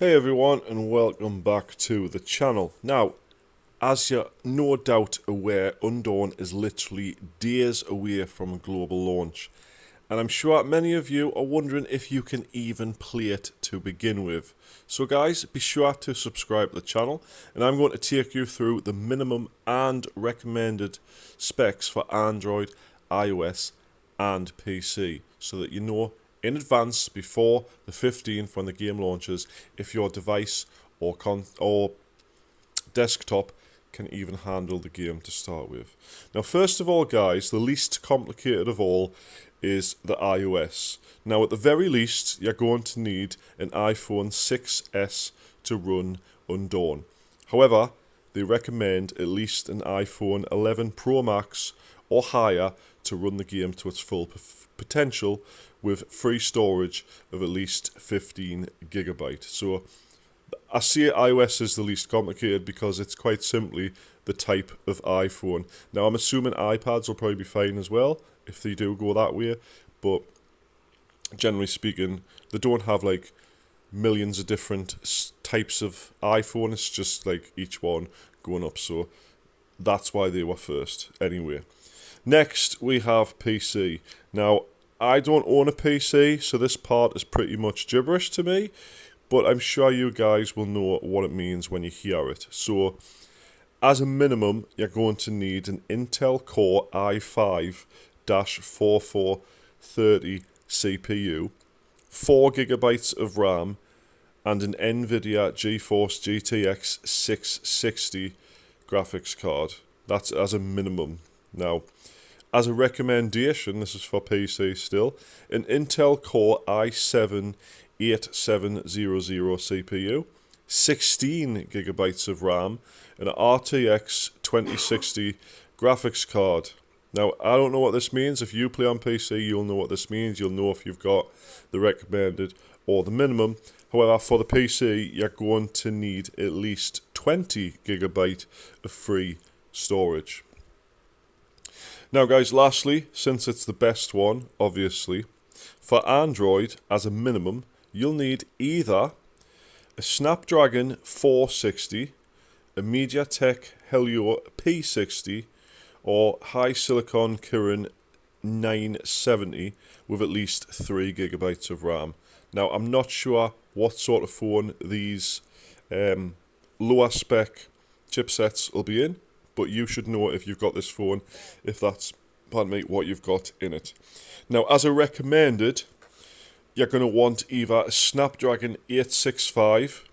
Hey everyone, and welcome back to the channel. Now, as you're no doubt aware, Undawn is literally days away from a global launch, and I'm sure many of you are wondering if you can even play it to begin with. So guys, be sure to subscribe to the channel, and I'm going to take you through the minimum and recommended specs for Android, iOS and PC, so that you know in advance before the 15th when the game launches if your device or desktop can even handle the game to start with. Now, first of all, guys, the least complicated of all is the iOS. Now, at the very least, you're going to need an iPhone 6s to run Undawn. However, they recommend at least an iPhone 11 Pro Max or higher to run the game to its full potential with free storage of at least 15 gigabyte. So I see iOS is the least complicated because it's quite simply the type of iPhone. Now, I'm assuming iPads will probably be fine as well if they do go that way, but generally speaking, they don't have like millions of different types of iPhone. It's just like each one going up, so that's why they were first anyway. Next, we have PC. Now, I don't own a PC, so this part is pretty much gibberish to me, but I'm sure you guys will know what it means when you hear it. So, as a minimum, you're going to need an Intel Core i5-4430 CPU, 4 gigabytes of RAM, and an NVIDIA GeForce GTX 660 graphics card. That's as a minimum. Now, as a recommendation, this is for PC still, an Intel Core i7-8700 CPU, 16 gigabytes of RAM, and an RTX 2060 graphics card. Now, I don't know what this means. If you play on PC, you'll know what this means. You'll know if you've got the recommended or the minimum. However, for the PC, you're going to need at least 20 gigabyte of free storage. Now guys, lastly, since it's the best one, obviously, for Android, as a minimum, you'll need either a Snapdragon 460, a MediaTek Helio P60, or High Silicon Kirin 970 with at least 3 gigabytes of RAM. Now, I'm not sure what sort of phone these lower spec chipsets will be in, but you should know if you've got this phone, if that's, pardon me, what you've got in it. Now, as a recommended, you're going to want either a Snapdragon 865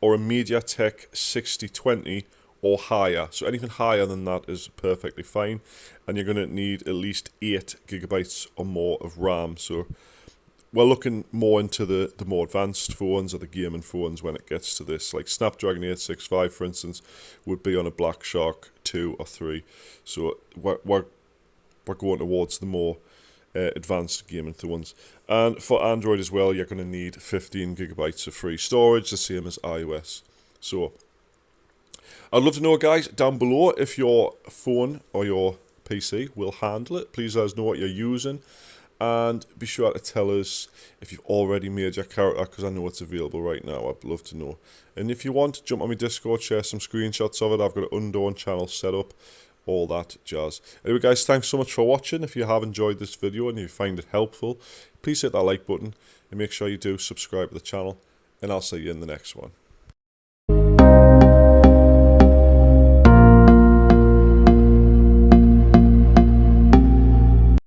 or a MediaTek 6020 or higher. So anything higher than that is perfectly fine. And you're going to need at least 8 gigabytes or more of RAM. So we're looking more into the more advanced phones or the gaming phones when it gets to this. Like Snapdragon 865, for instance, would be on a Black Shark 2 or 3. So we're going towards the more advanced gaming phones. And for Android as well, you're going to need 15 gigabytes of free storage, the same as iOS. So I'd love to know, guys, down below if your phone or your PC will handle it. Please let us know what you're using. And be sure to tell us if you've already made your character, because I know it's available right now. I'd love to know. And if you want, jump on my Discord, share some screenshots of it. I've got an Undawn channel set up, all that jazz. Anyway, guys, thanks so much for watching. If you have enjoyed this video and you find it helpful, please hit that like button and make sure you do subscribe to the channel. And I'll see you in the next one.